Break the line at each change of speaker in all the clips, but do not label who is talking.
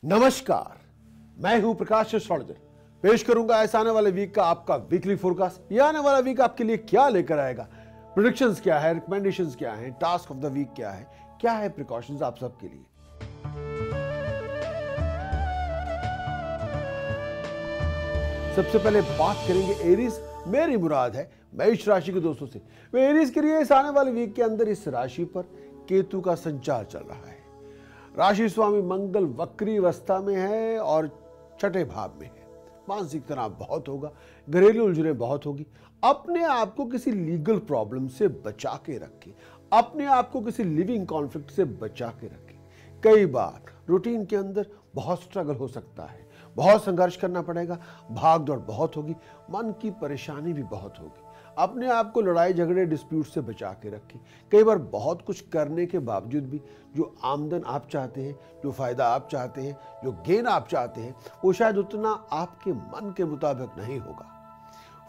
नमस्कार, मैं हूं प्रकाश सौरजन। पेश करूंगा ऐसा आने वाले वीक का आपका वीकली फोरकास्ट। ये आने वाला वीक आपके लिए क्या लेकर आएगा, प्रेडिक्शंस क्या है, रिकमेंडेशंस क्या है, टास्क ऑफ द वीक क्या है प्रिकॉशंस आप सबके लिए। सबसे पहले बात करेंगे एरीज। मेरी मुराद है मेष राशि के दोस्तों से। वे एरीज के लिए इस आने वाले वीक के अंदर इस राशि पर केतु का संचार चल रहा है। राशि स्वामी मंगल वक्री अवस्था में है और छठे भाव में है। मानसिक तनाव बहुत होगा, घरेलू उलझने बहुत होगी। अपने आप को किसी लीगल प्रॉब्लम से बचा के रखें, अपने आप को किसी लिविंग कॉन्फ्लिक्ट से बचा के रखें। कई बार रूटीन के अंदर बहुत स्ट्रगल हो सकता है, बहुत संघर्ष करना पड़ेगा, भाग दौड़ बहुत होगी, मन की परेशानी भी बहुत होगी। अपने आप को लड़ाई झगड़े डिस्प्यूट से बचा के रखें। कई बार बहुत कुछ करने के बावजूद भी जो आमदन आप चाहते हैं, जो फायदा आप चाहते हैं, जो गेन आप चाहते हैं, वो शायद उतना आपके मन के मुताबिक नहीं होगा।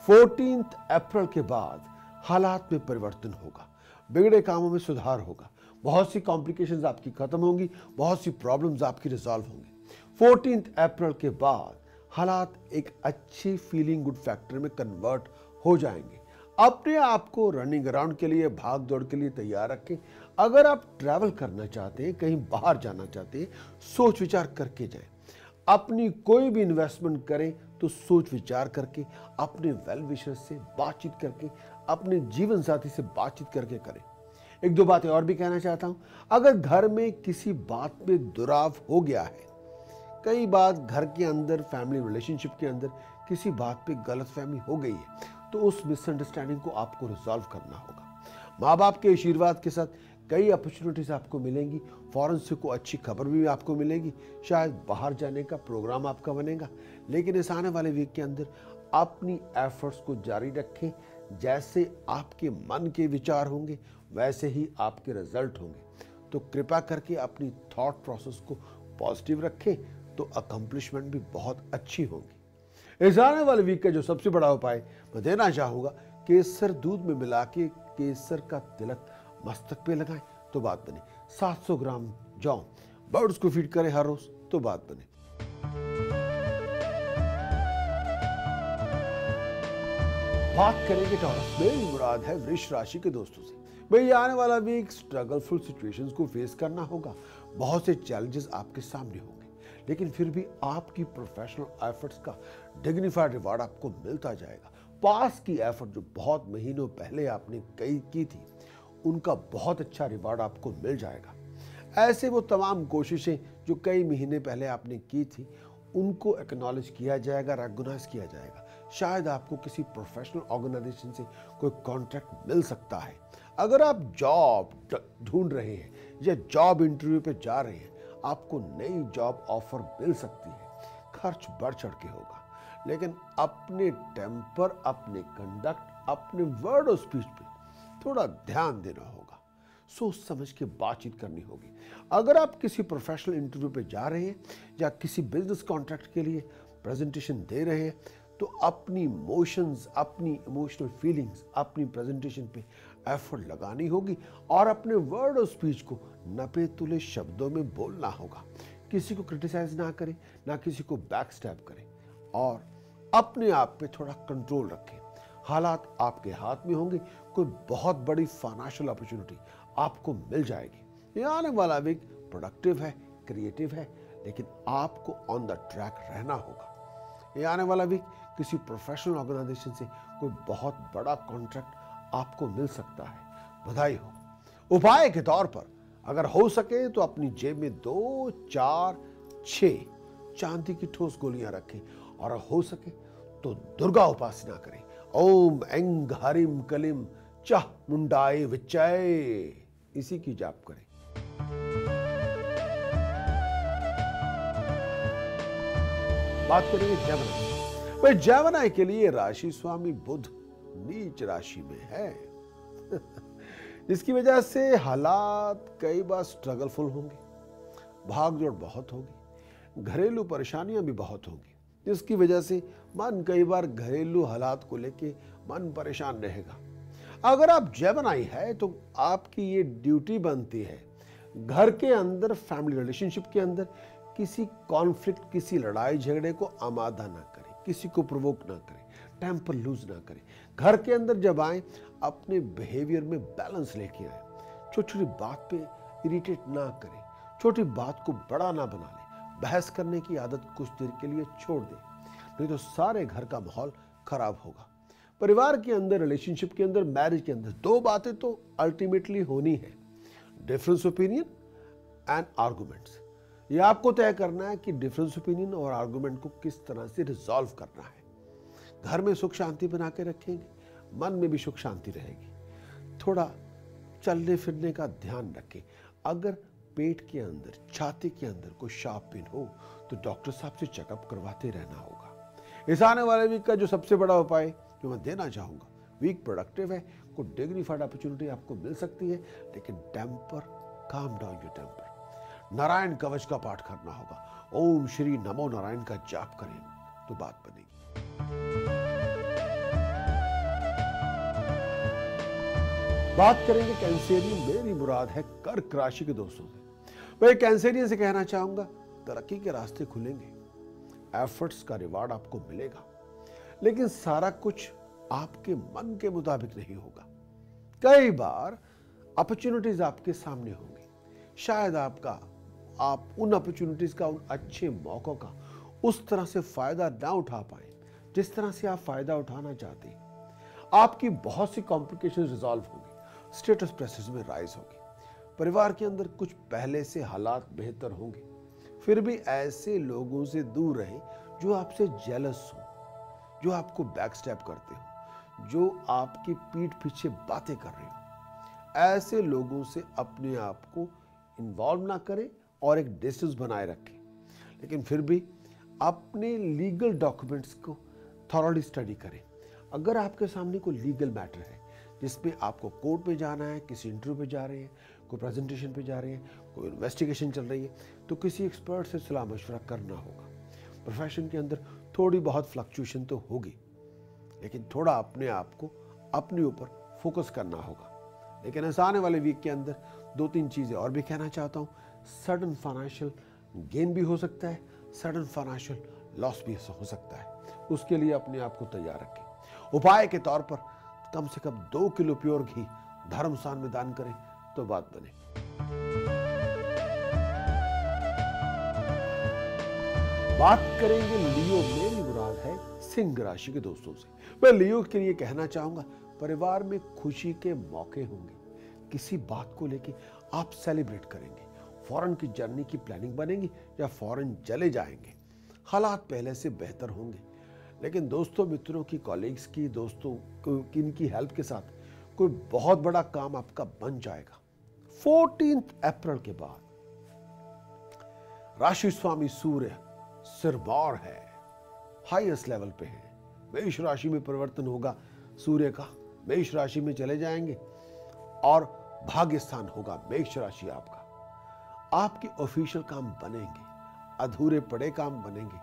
14 अप्रैल के बाद हालात में परिवर्तन होगा, बिगड़े कामों में सुधार होगा, बहुत सी कॉम्प्लिकेशंस आपकी खत्म होंगी, बहुत सी प्रॉब्लम्स आपकी रिजॉल्व होंगी। 14 अप्रैल के बाद हालात एक अच्छी फीलिंग गुड फैक्टर में कन्वर्ट हो जाएंगे। अपने आप को रनिंग अराउंड के लिए, भाग दौड़ के लिए तैयार रखें। अगर आप ट्रैवल करना चाहते हैं, कहीं बाहर जाना चाहते हैं, सोच विचार करके जाएं। अपनी कोई भी इन्वेस्टमेंट करें तो सोच विचार करके, अपने वेल विशर्स से बातचीत करके, अपने जीवन साथी से बातचीत करके करें। एक दो बातें और भी कहना चाहता हूं। अगर घर में किसी बात में दुराव हो गया है, कई बार घर के अंदर फैमिली रिलेशनशिप के अंदर किसी बात पे गलतफहमी हो गई है, तो उस मिसअंडरस्टैंडिंग को आपको रिजॉल्व करना होगा। माँ बाप के आशीर्वाद के साथ कई अपॉर्चुनिटीज आपको मिलेंगी, फॉरेन से कोई अच्छी खबर भी आपको मिलेगी, शायद बाहर जाने का प्रोग्राम आपका बनेगा। लेकिन इस आने वाले वीक के अंदर अपनी एफर्ट्स को जारी रखें। जैसे आपके मन के विचार होंगे वैसे ही आपके रिजल्ट होंगे। तो कृपया करके अपनी थॉट प्रोसेस को पॉजिटिव रखें तो अकम्पलिशमेंट भी बहुत अच्छी होगी। इस आने वाले वीक का जो सबसे बड़ा उपाय मैं देना चाहूंगा, केसर दूध में मिला के केसर का तिलक मस्तक पे लगाएं तो बात बने। 700 ग्राम जौ बर्ड्स को फीड करें हर रोज तो बात बने। बात करेंगे टॉरस। मेरी मुराद है वृष राशि के दोस्तों से। भाई आने वाला वीक स्ट्रगलफुल सिचुएशंस को फेस करना होगा, बहुत से चैलेंजेस आपके सामने होंगे, लेकिन फिर भी आपकी प्रोफेशनल एफर्ट्स का डिग्निफाइड रिवार्ड आपको मिलता जाएगा। पास की एफर्ट जो बहुत महीनों पहले आपने की थी, उनका बहुत अच्छा रिवार्ड आपको मिल जाएगा। ऐसे वो तमाम कोशिशें जो कई महीने पहले आपने की थी, उनको एक्नॉलेज किया जाएगा, रेकग्नाइज किया जाएगा। शायद आपको किसी प्रोफेशनल ऑर्गेनाइजेशन से कोई कॉन्ट्रैक्ट मिल सकता है। अगर आप जॉब ढूंढ रहे हैं या जॉब इंटरव्यू पे जा रहे हैं, आपको नई जॉब ऑफर मिल सकती है। खर्च बढ़ चढ़ के होगा, लेकिन अपने टेम्पर, अपने कंडक्ट, अपने वर्ड और स्पीच पे थोड़ा ध्यान देना होगा। सोच समझ के बातचीत करनी होगी। अगर आप किसी प्रोफेशनल इंटरव्यू पे जा रहे हैं या किसी बिजनेस कॉन्ट्रैक्ट के लिए प्रेजेंटेशन दे रहे हैं, तो अपनी इमोशंस, अपनी इमोशनल फीलिंग्स, अपनी प्रेजेंटेशन पे एफर्ट लगानी होगी और अपने वर्ड और स्पीच को नपे तुले शब्दों में बोलना होगा। किसी को क्रिटिसाइज ना करें, ना किसी को बैक स्टैब करें और अपने आप पे थोड़ा कंट्रोल रखें। हालात आपके हाथ में होंगे। कोई बहुत बड़ी फाइनेंशियल अपॉर्चुनिटी आपको मिल जाएगी। ये आने वाला वीक प्रोडक्टिव है, क्रिएटिव है, लेकिन आपको ऑन द ट्रैक रहना होगा। ये आने वाला वीक किसी प्रोफेशनल ऑर्गेनाइजेशन से कोई बहुत बड़ा कॉन्ट्रैक्ट आपको मिल सकता है। बधाई हो। उपाय के तौर पर अगर हो सके तो अपनी जेब में 2, 4, 6 चांदी की ठोस गोलियां रखें और हो सके तो दुर्गा उपासना करें। ओम ऐं ह्रीं क्लीं चाह मुंडाय विच्चय, इसी की जाप करें। बात करेंगे जेमिनी। भाई जेमिनी के लिए राशि स्वामी बुध नीच राशि में है जिसकी वजह से हालात कई बार स्ट्रगलफुल होंगे, भागदौड़ बहुत होगी, घरेलू परेशानियां भी बहुत होंगी, जिसकी वजह से मन कई बार घरेलू हालात को लेके मन परेशान रहेगा। अगर आप जेमिनी है तो आपकी ये ड्यूटी बनती है घर के अंदर, फैमिली रिलेशनशिप के अंदर किसी कॉन्फ्लिक्ट, किसी लड़ाई झगड़े को आमादा ना करें, किसी को प्रोवोक ना करें, टेम्पर लूज ना करें। घर के अंदर जब आए अपने बिहेवियर में बैलेंस लेके आए। छोटी छोटी बात पे इरिटेट ना करें, छोटी बात को बड़ा ना बना लें। बहस करने की आदत कुछ देर के लिए छोड़ दें, नहीं तो सारे घर का माहौल खराब होगा। परिवार के अंदर, रिलेशनशिप के अंदर, मैरिज के अंदर दो बातें तो अल्टीमेटली होनी है, डिफरेंस ओपिनियन एंड आर्गुमेंट्स। ये आपको तय करना है कि डिफरेंस ओपिनियन और आर्गुमेंट को किस तरह से रिजॉल्व करना है। घर में सुख शांति बना के रखेंगे, मन में भी सुख शांति रहेगी। थोड़ा चलने फिरने का ध्यान रखें। अगर पेट के अंदर, छाती के अंदर कोई शार्प पेन हो तो डॉक्टर साहब से चेकअप करवाते रहना होगा। इस आने वाले वीक का जो सबसे बड़ा उपाय जो मैं देना चाहूंगा, वीक प्रोडक्टिव है, कोई डिग्निफाइड अपॉर्चुनिटी आपको मिल सकती है, लेकिन temper, calm down your temper. Narayan कवच का पाठ करना होगा। ओम श्री नमो नारायण का जाप करें तो बात बनेगी। बात करेंगे कैंसेरियन, मेरी मुराद है कर्क राशि के दोस्तों से। मैं कैंसेरियन से कहना चाहूंगा, तरक्की के रास्ते खुलेंगे, एफर्ट्स का रिवार्ड आपको मिलेगा, लेकिन सारा कुछ आपके मन के मुताबिक नहीं होगा। कई बार अपॉर्चुनिटीज आपके सामने होंगी, शायद आप उन अपॉर्चुनिटीज का, उन अच्छे मौकों का उस तरह से फायदा ना उठा पाए जिस तरह से आप फायदा उठाना चाहते हैं। आपकी बहुत सी कॉम्प्लिकेशंस रिजॉल्व होंगी, स्टेटस प्रेसेस में राइज होगी। परिवार के अंदर कुछ पहले से हालात बेहतर होंगे। फिर भी ऐसे लोगों से दूर रहें जो आपसे जेलस हो, जो आपको बैक स्टेप करते हो, जो आपकी पीठ पीछे बातें कर रहे हो। ऐसे लोगों से अपने आप को इन्वॉल्व ना करें और एक डिस्टेंस बनाए रखें। लेकिन फिर भी अपने लीगल डॉक्यूमेंट्स को थॉरली स्टडी करें। अगर आपके सामने कोई लीगल मैटर है जिसमें आपको कोर्ट में जाना है, किसी इंटरव्यू पे जा रहे हैं, कोई प्रेजेंटेशन पे जा रहे हैं, कोई इन्वेस्टिगेशन चल रही है, तो किसी एक्सपर्ट से सलाह मशवरा करना होगा। प्रोफेशन के अंदर थोड़ी बहुत फ्लक्चुएशन तो होगी, लेकिन थोड़ा अपने आप को अपने ऊपर फोकस करना होगा। लेकिन ऐसा आने वाले वीक के अंदर दो तीन चीज़ें और भी कहना चाहता हूँ। सडन फाइनेंशियल गेन भी हो सकता है, सडन फाइनेंशियल लॉस भी हो सकता है। उसके लिए अपने आप को तैयार रखें। उपाय के तौर पर कम से कम 2 किलो प्योर घी धर्मस्थान में दान करें तो बात बने। बात करेंगे लियो, मेरी मुराद है सिंह राशि के दोस्तों से। मैं लियो के लिए कहना चाहूंगा, परिवार में खुशी के मौके होंगे। किसी बात को लेके आप सेलिब्रेट करेंगे। फॉरेन की जर्नी की प्लानिंग बनेगी या फॉरेन चले जाएंगे। हालात पहले से बेहतर होंगे, लेकिन दोस्तों, मित्रों की, कॉलीग्स की, दोस्तों की, इनकी हेल्प के साथ कोई बहुत बड़ा काम आपका बन जाएगा। 14 अप्रैल के बाद राशि स्वामी सूर्य सिरमौर है, हाईएस्ट लेवल पे है। मेष राशि में परिवर्तन होगा सूर्य का, मेष राशि में चले जाएंगे और भाग्य स्थान होगा मेष राशि आपका। आपके ऑफिशियल काम बनेंगे, अधूरे पड़े काम बनेंगे।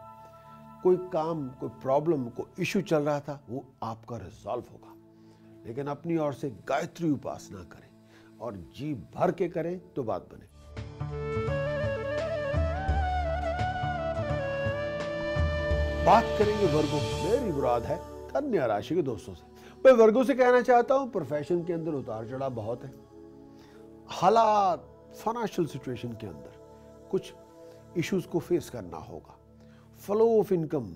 कोई काम, कोई प्रॉब्लम, कोई इश्यू चल रहा था, वो आपका रिजॉल्व होगा। लेकिन अपनी ओर से गायत्री उपासना करें और जी भर के करें तो बात बने। बात करेंगे वर्गों, मेरी मुराद है कन्या राशि के दोस्तों से। मैं वर्गों से कहना चाहता हूं, प्रोफेशन के अंदर उतार चढ़ाव बहुत है। हालात, फाइनेंशियल सिचुएशन के अंदर कुछ इश्यूज को फेस करना होगा। फ्लो ऑफ इनकम,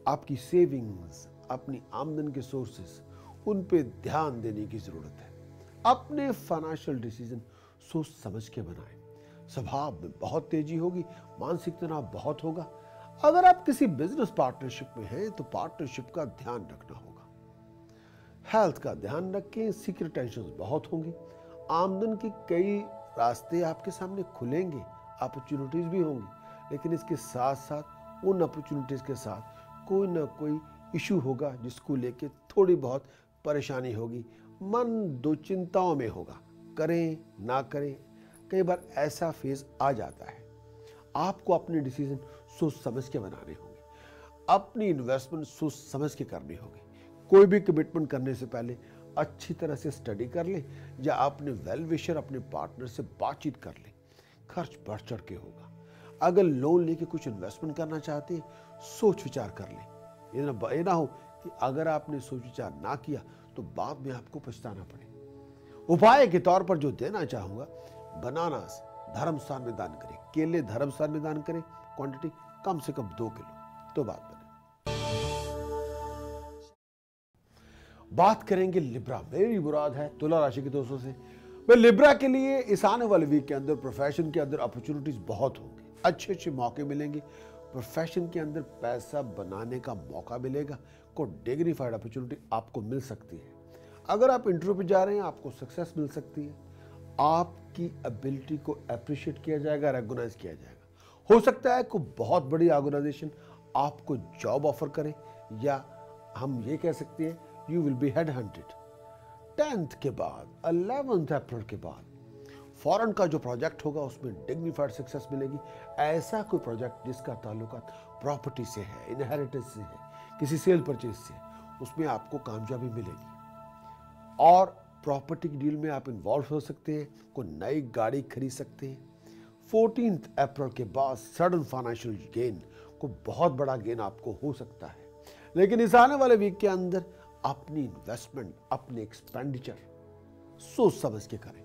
आपकी सेविंग्स, अपनी आमदन के सोर्सेस, उन पे ध्यान देने की जरूरत है। अपने फाइनेंशियल डिसीजन सोच समझ के बनाएं। स्वभाव में बहुत तेजी होगी, मानसिक तनाव बहुत होगा। अगर आप किसी बिजनेस पार्टनरशिप में हैं तो पार्टनरशिप का ध्यान रखना होगा। हेल्थ का ध्यान रखें, सीक्रेट टेंशंस बहुत होंगी। आमदन के कई रास्ते आपके सामने खुलेंगे, अपॉर्चुनिटीज भी होंगी, लेकिन इसके साथ साथ उन अपॉर्चुनिटीज के साथ कोई ना कोई इशू होगा जिसको लेके थोड़ी बहुत परेशानी होगी। मन दो चिंताओं में होगा, करें ना करें। कई बार ऐसा फेज आ जाता है। आपको अपने डिसीजन सोच समझ के बनाने होंगे। अपनी इन्वेस्टमेंट सोच समझ के करनी होगी। कोई भी कमिटमेंट करने से पहले अच्छी तरह से स्टडी कर ले या अपने वेल विशर, अपने पार्टनर से बातचीत कर ले। खर्च बढ़ चढ़ के होगा। अगर लोन लेके कुछ इन्वेस्टमेंट करना चाहते हैं, सोच विचार कर लें। ये ना हो कि अगर आपने सोच विचार ना किया तो बाद में आपको पछताना पड़े। उपाय के तौर पर जो देना चाहूंगा, बनानास धर्म स्थान में दान करें, केले धर्म स्थान में दान करें, क्वांटिटी कम से कम 2 किलो, तो बात बने। बात करेंगे लिब्रा। मेरी मुराद है तुला राशि के दोस्तों से। मैं लिब्रा के लिए इस आने वाले वीक के अंदर प्रोफेशन के अंदर अपॉर्चुनिटीज बहुत होंगी, अच्छे अच्छे मौके मिलेंगे। प्रोफेशन के अंदर पैसा बनाने का मौका मिलेगा, को डिग्निफाइड अपॉर्चुनिटी आपको मिल सकती है। अगर आप इंटरव्यू पे जा रहे हैं, आपको सक्सेस मिल सकती है। आपकी एबिलिटी को अप्रिशिएट किया जाएगा, रिकॉग्नाइज किया जाएगा। हो सकता है कोई बहुत बड़ी ऑर्गेनाइजेशन आपको जॉब ऑफर करे, या हम ये कह सकते हैं you will be head hunted. 10th के बाद 11th अप्रैल के बाद फॉरेन का जो प्रोजेक्ट होगा उसमें डिग्निफाइड सक्सेस मिलेगी। ऐसा कोई प्रोजेक्ट जिसका ताल्लुकात प्रॉपर्टी से है, इनहेरिटेंस से है, किसी सेल परचेज से, उसमें आपको कामयाबी मिलेगी। और प्रॉपर्टी की डील में आप इन्वॉल्व हो सकते हैं, कोई नई गाड़ी खरीद सकते हैं। 14th अप्रैल के बाद सडन फाइनेंशियल गेन, को बहुत बड़ा गेन आपको हो सकता है। लेकिन इस आने वाले वीक के अंदर अपनी इन्वेस्टमेंट, अपने एक्सपेंडिचर सोच समझ के करें।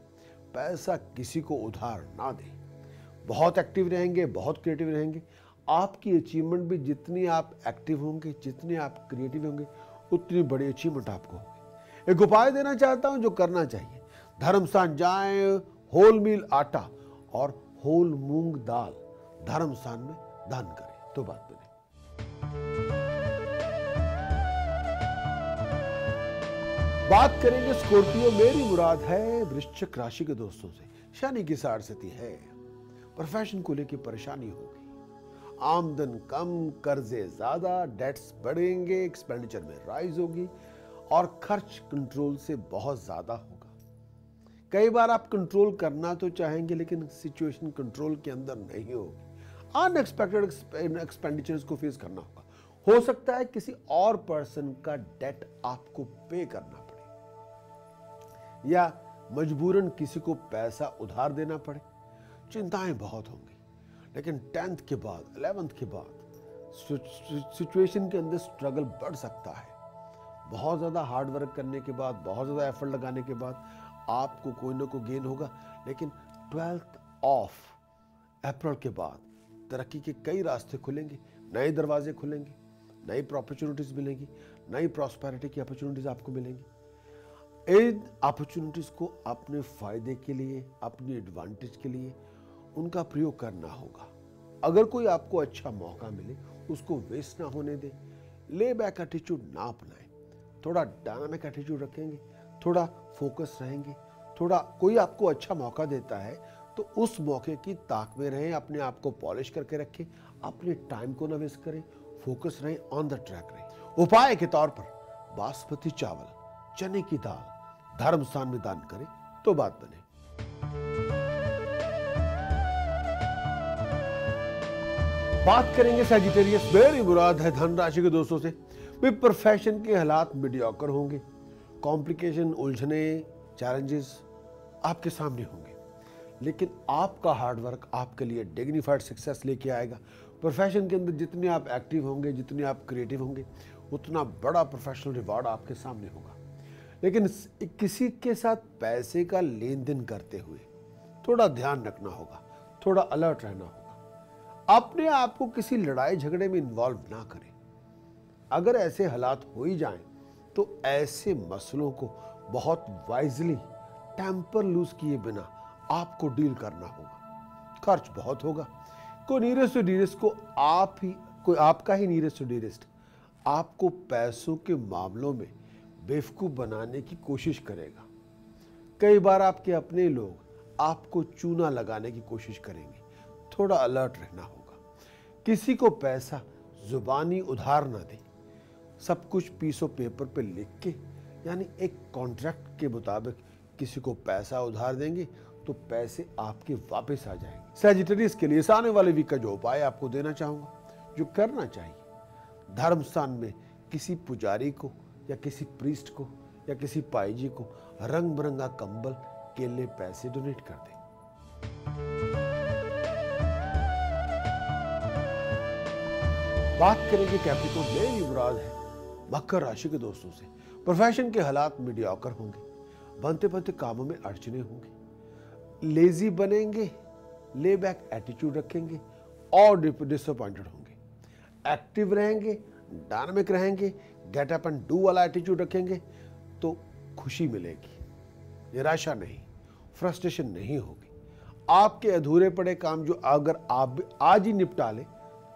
पैसा किसी को उधार ना दें। बहुत एक्टिव रहेंगे, बहुत क्रिएटिव रहेंगे। आपकी अचीवमेंट भी जितनी आप एक्टिव होंगे, जितने आप क्रिएटिव होंगे, उतनी बड़ी अचीवमेंट आपको होगी। एक उपाय देना चाहता हूं जो करना चाहिए। धर्म स्थान जाएं, होल मील आटा और होल मूंग दाल धर्म स्थान में दान करें, तो बात बने। बात करेंगे स्कॉर्पियो। मेरी मुराद है वृश्चिक राशि के दोस्तों से। शनि की साढ़ स्थिति है, प्रोफेशन को लेकर परेशानी होगी, आमदन कम, कर्जे ज्यादा, डेट्स बढ़ेंगे, एक्सपेंडिचर में राइज होगी और खर्च कंट्रोल से बहुत ज्यादा होगा। कई बार आप कंट्रोल करना तो चाहेंगे लेकिन सिचुएशन कंट्रोल के अंदर नहीं होगी। अनएक्सपेक्टेड एक्सपेंडिचर्स को फेस करना होगा। हो सकता है किसी और पर्सन का डेट आपको पे करना पड़े, या मजबूरन किसी को पैसा उधार देना पड़े। चिंताएं बहुत होंगी। लेकिन 10th के बाद 11th के बाद सिचुएशन के अंदर स्ट्रगल बढ़ सकता है। बहुत ज्यादा हार्ड वर्क करने के बाद, बहुत ज्यादा एफर्ट लगाने के बाद आपको कोई ना कोई गेन होगा। लेकिन 12th ऑफ अप्रैल के बाद तरक्की के कई रास्ते खुलेंगे, नए दरवाजे खुलेंगे, नई अपॉर्चुनिटीज मिलेंगी, नई प्रॉस्पेरिटी की अपॉर्चुनिटीज आपको मिलेंगी। इन अपॉर्चुनिटीज को अपने फायदे के लिए, अपनी एडवांटेज के लिए उनका प्रयोग करना होगा। अगर कोई आपको अच्छा मौका मिले उसको वेस्ट ना होने दें। ले बैक एटीट्यूड ना अपनाएं, थोड़ा डायनामिक एटीट्यूड रखेंगे, थोड़ा फोकस रहेंगे। थोड़ा कोई आपको अच्छा मौका देता है तो उस मौके की ताक में रहें, अपने आप को पॉलिश करके रखें, अपने टाइम को ना वेस्ट करें, फोकस रहें, ऑन द ट्रैक रहें। उपाय के तौर पर बासमती चावल, चने की दाल धर्म स्थान में दान करें, तो बात बने। बात करेंगे सैजिटेरियस। मेरी मुराद है धन राशि के दोस्तों से। वे प्रोफेशन के हालात मीडियोकर होंगे, कॉम्प्लिकेशन, उलझने, चैलेंजेस आपके सामने होंगे। लेकिन आपका हार्डवर्क आपके लिए डिग्निफाइड सक्सेस लेके आएगा। प्रोफेशन के अंदर जितने आप एक्टिव होंगे, जितने आप क्रिएटिव होंगे, उतना बड़ा प्रोफेशनल रिवॉर्ड आपके सामने होगा। लेकिन किसी के साथ पैसे का लेन देन करते हुए थोड़ा ध्यान रखना होगा, थोड़ा अलर्ट रहना होगा। अपने आप को किसी लड़ाई झगड़े में इन्वॉल्व ना करें। अगर ऐसे हालात हो ही जाएं तो ऐसे मसलों को बहुत वाइजली, टेम्पर लूज किए बिना आपको डील करना होगा। खर्च बहुत होगा। कोई नीरेस्ट टू डीरेस्ट को कोई आपका ही नीरेस्ट टू डीरेस्ट आपको पैसों के मामलों में बेवकूफ बनाने की कोशिश करेगा। कई बार आपके अपने लोग आपको चूना लगाने की कोशिश करेंगे। थोड़ा अलर्ट रहना होगा। किसी को पैसा जुबानी उधार ना दें। सब कुछ पीस ऑफ पेपर पे लिख के, यानी एक कॉन्ट्रैक्ट के मुताबिक किसी को पैसा उधार देंगे तो पैसे आपके वापस आ जाएंगे। सैजिटेरियस के लिए आने वाले वीक का जो उपाय आपको देना चाहूंगा, जो करना चाहिए, धर्म स्थान में किसी पुजारी को या किसी प्रीस्ट को या किसी पाई जी को रंग बिरंगा कंबल, केले, पैसे डोनेट कर दें। बात करेंगे कैप्रिकॉर्न, मेरी मुराद है मकर राशि के दोस्तों से। प्रोफेशन के हालात मीडियोकर होंगे, बनते बनते कामों में अड़चने होंगी, लेजी बनेंगे, ले बैक एटीट्यूड रखेंगे और डिसअपॉइंटेड होंगे। एक्टिव रहेंगे, डायनामिक रहेंगे, गेट अप एंड डू वाला एटीट्यूड रखेंगे तो खुशी मिलेगी, निराशा नहीं, फ्रस्ट्रेशन नहीं होगी। आपके अधूरे पड़े काम जो अगर आप आज ही निपटा ले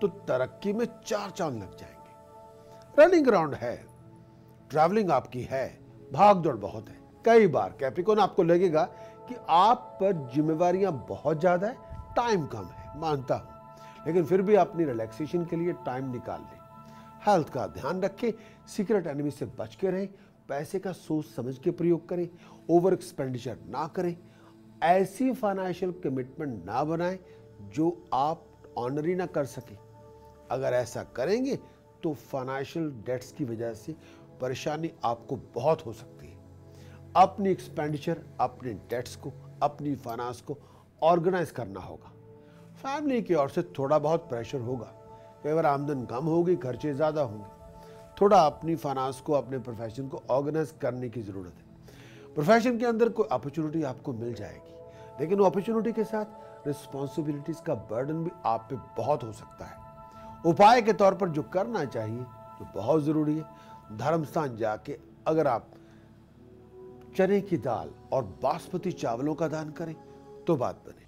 तो तरक्की में 4 चांद लग जाएंगे। रनिंग अराउंड है, ट्रैवलिंग आपकी है, भाग दौड़ बहुत है। कई बार कैप्रिकॉर्न आपको लगेगा कि आप पर जिम्मेवारियां बहुत ज्यादा है, टाइम कम है, मानता हूं, लेकिन फिर भी अपनी रिलैक्सेशन के लिए टाइम निकाल लें। हेल्थ का ध्यान रखें, सीक्रेट एनिमी से बच के रहें, पैसे का सोच समझ के प्रयोग करें, ओवर एक्सपेंडिचर ना करें, ऐसी फाइनेंशियल कमिटमेंट ना बनाएं जो आप ऑनर ही ना कर सके। अगर ऐसा करेंगे तो फाइनेंशियल डेट्स की वजह से परेशानी आपको बहुत हो सकती है। अपनी एक्सपेंडिचर, अपने डेट्स को, अपनी फाइनेंस को ऑर्गेनाइज करना होगा। फैमिली की ओर से थोड़ा बहुत प्रेशर होगा, कई बार आमदन कम होगी, खर्चे ज़्यादा होंगे। थोड़ा अपनी फाइनेंस को, अपने प्रोफेशन को ऑर्गेनाइज करने की ज़रूरत है। प्रोफेशन के अंदर कोई अपॉर्चुनिटी आपको मिल जाएगी, लेकिन वो अपॉर्चुनिटी के साथ रिस्पॉन्सिबिलिटीज का बर्डन भी आप पे बहुत हो सकता है। उपाय के तौर पर जो करना चाहिए, जो बहुत ज़रूरी है, धर्म स्थान जाके अगर आप चने की दाल और बासमती चावलों का दान करें तो बात बने।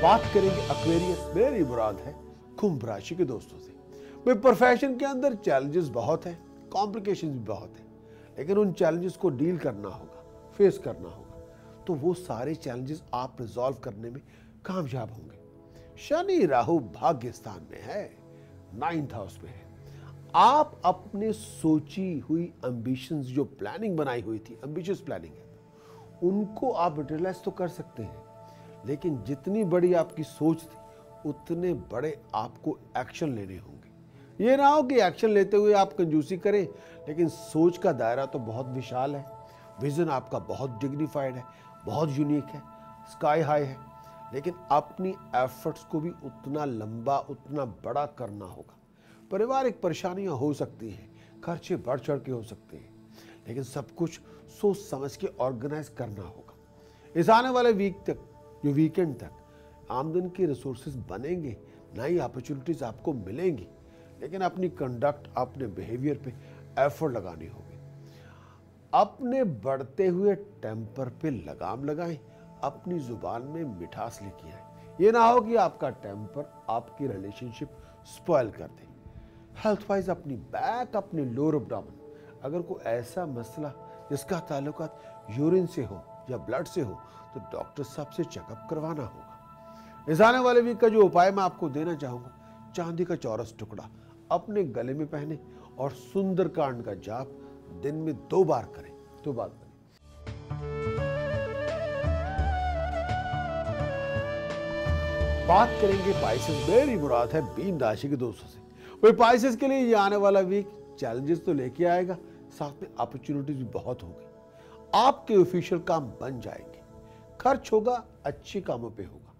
बात करेंगे एक्वेरियस, मेरी मुराद है कुंभ राशि के दोस्तों से। भाई प्रोफेशन के अंदर चैलेंजेस बहुत हैं, कॉम्प्लिकेशंस भी बहुत हैं, लेकिन उन चैलेंजेस को डील करना होगा, फेस करना होगा, तो वो सारे चैलेंजेस आप रिजॉल्व करने में कामयाब होंगे। शनि राहु भाग्य स्थान में है, 9th हाउस में है। आप अपने सोची हुई एम्बिशंस, जो प्लानिंग बनाई हुई थी, एम्बिशियस प्लानिंग है, उनको आप यूटिलाइज तो कर सकते हैं, लेकिन जितनी बड़ी आपकी सोच थी उतने बड़े आपको एक्शन लेने होंगे। ये ना हो कि एक्शन लेते हुए आप कंजूसी करें, लेकिन सोच का दायरा तो बहुत विशाल है, विजन आपका बहुत डिग्निफाइड है, बहुत यूनिक है, स्काई हाई है, लेकिन अपनी एफर्ट्स को भी उतना लंबा, उतना बड़ा करना होगा। पारिवारिक परेशानियां हो सकती हैं, खर्चे बढ़ चढ़ के हो सकते हैं, लेकिन सब कुछ सोच समझ के ऑर्गेनाइज करना होगा। इस आने वाले वीकेंड तक आमदन के रिसोर्सेज बनेंगे, नई अपॉर्चुनिटीज आपको मिलेंगी, लेकिन अपनी कंडक्ट, अपने बिहेवियर पे एफर्ट लगानी होगी। अपने बढ़ते हुए टेम्पर पे लगाम लगाएं, अपनी जुबान में मिठास लेके आए। ये ना हो कि आपका टेम्पर आपकी रिलेशनशिप स्पॉइल कर दे। हेल्थ वाइज अपनी बैक, अपने लोअर एब्डोमेन, अगर कोई ऐसा मसला जिसका ताल्लुकात यूरिन से हो या ब्लड से हो तो डॉक्टर साहब से चेकअप करवाना होगा। इस आने वाले वीक का जो उपाय मैं आपको देना चाहूंगा, चांदी का चौरस टुकड़ा अपने गले में पहने और सुंदरकांड का जाप दिन में 2 बार करें तो बात बने। बात करेंगे पाइसेस, मेरी मुराद है मीन राशि के दोस्तों से। वही पाइसेस के लिए ये आने वाला वीक चैलेंजेस तो लेके आएगा, साथ में अपॉर्चुनिटीज भी बहुत होगी। आपके ऑफिशियल काम बन जाएंगे, खर्च होगा, अच्छे कामों पे होगा,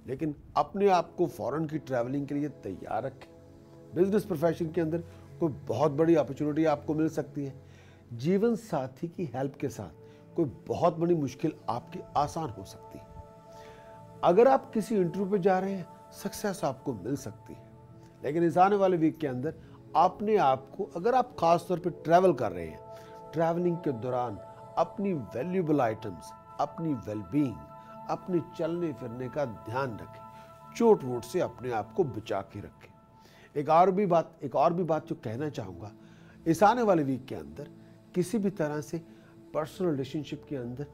लेकिन अपने आप को फॉरेन की ट्रैवलिंग के लिए तैयार रखें। बिजनेस प्रोफेशन के अंदर कोई बहुत बड़ी अपॉर्चुनिटी आपको मिल सकती है। जीवन साथी की हेल्प के साथ कोई बहुत बड़ी मुश्किल आपकी आसान हो सकती है। अगर आप किसी इंटरव्यू पे जा रहे हैं, सक्सेस आपको मिल सकती है, लेकिन इस आने वाले वीक के अंदर अपने आप को, अगर आप खास तौर पे ट्रैवल कर रहे हैं, ट्रैवलिंग के दौरान अपनी वैल्यूएबल आइटम्स, अपनी वेलबींग, अपने चलने फिरने का ध्यान रखें, चोट वोट से अपने आप को बचा के रखें। एक और भी बात जो कहना चाहूँगा, इस आने वाले वीक के अंदर किसी भी तरह से पर्सनल रिलेशनशिप के अंदर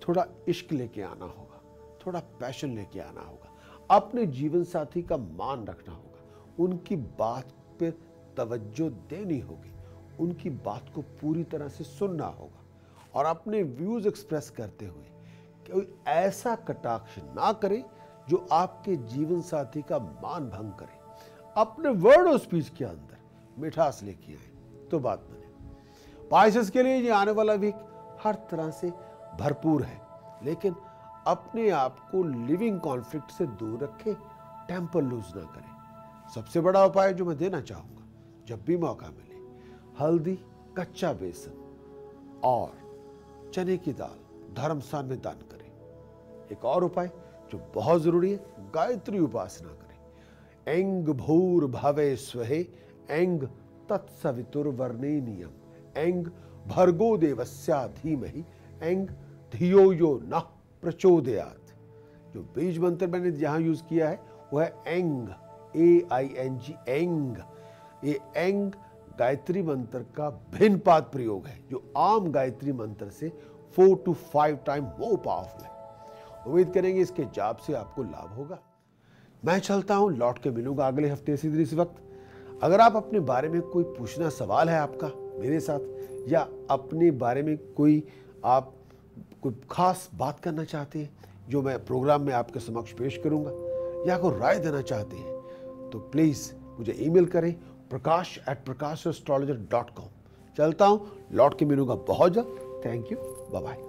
थोड़ा इश्क लेके आना होगा, थोड़ा पैशन लेके आना होगा, अपने जीवन साथी का मान रखना होगा, उनकी बात पे तवज्जो देनी होगी, उनकी बात को पूरी तरह से सुनना होगा और अपने व्यूज एक्सप्रेस करते हुए कोई ऐसा कटाक्ष ना करे जो आपके जीवन साथी का मान भंग करे। अपने वर्ड और स्पीच के अंदर मिठास लेके आए तो बात बने। पाइसेस के लिए ये आने वाला वीक हर तरह से भरपूर है, लेकिन अपने आप को लिविंग कॉन्फ्लिक्ट से दूर रखें, टेम्पर लूज ना करें। सबसे बड़ा उपाय जो मैं देना चाहूंगा, जब भी मौका मिले, हल्दी, कच्चा बेसन और चने की दाल धर्मस्थान में दान करें। एक और उपाय जो बहुत जरूरी है, गायत्री उपासना करें। एंग भूर भवे स्वहे एंग तत्सवितुर्वरेण्यम एंग भर्गो देवस्या धीमहि एंग धियो यो नः प्रचोदयात्। जो बीज मंत्र मैंने यहां यूज किया है वह है एंग, AING, एंग। ये एंग गायत्री मंत्र का भिन्न पाद प्रयोग है जो आम गायत्री मंत्र से 4 to 5 टाइम मोर पावरफुल है। उम्मीद करेंगे इसके जाप से आपको लाभ होगा। मैं चलता हूं, लौट के मिलूंगा अगले हफ्ते इसी दिन इस वक्त। अगर आप अपने बारे में कोई पूछना सवाल है आपका मेरे साथ, या अपने बारे में आप कोई खास बात करना चाहते हैं जो मैं प्रोग्राम में आपके समक्ष पेश करूंगा, या कोई राय देना चाहते हैं, तो प्लीज मुझे ईमेल करें prakash@prakashastrologer.com। चलता हूं, लौट के मिलूंगा बहुत जल्द। Thank you, bye bye.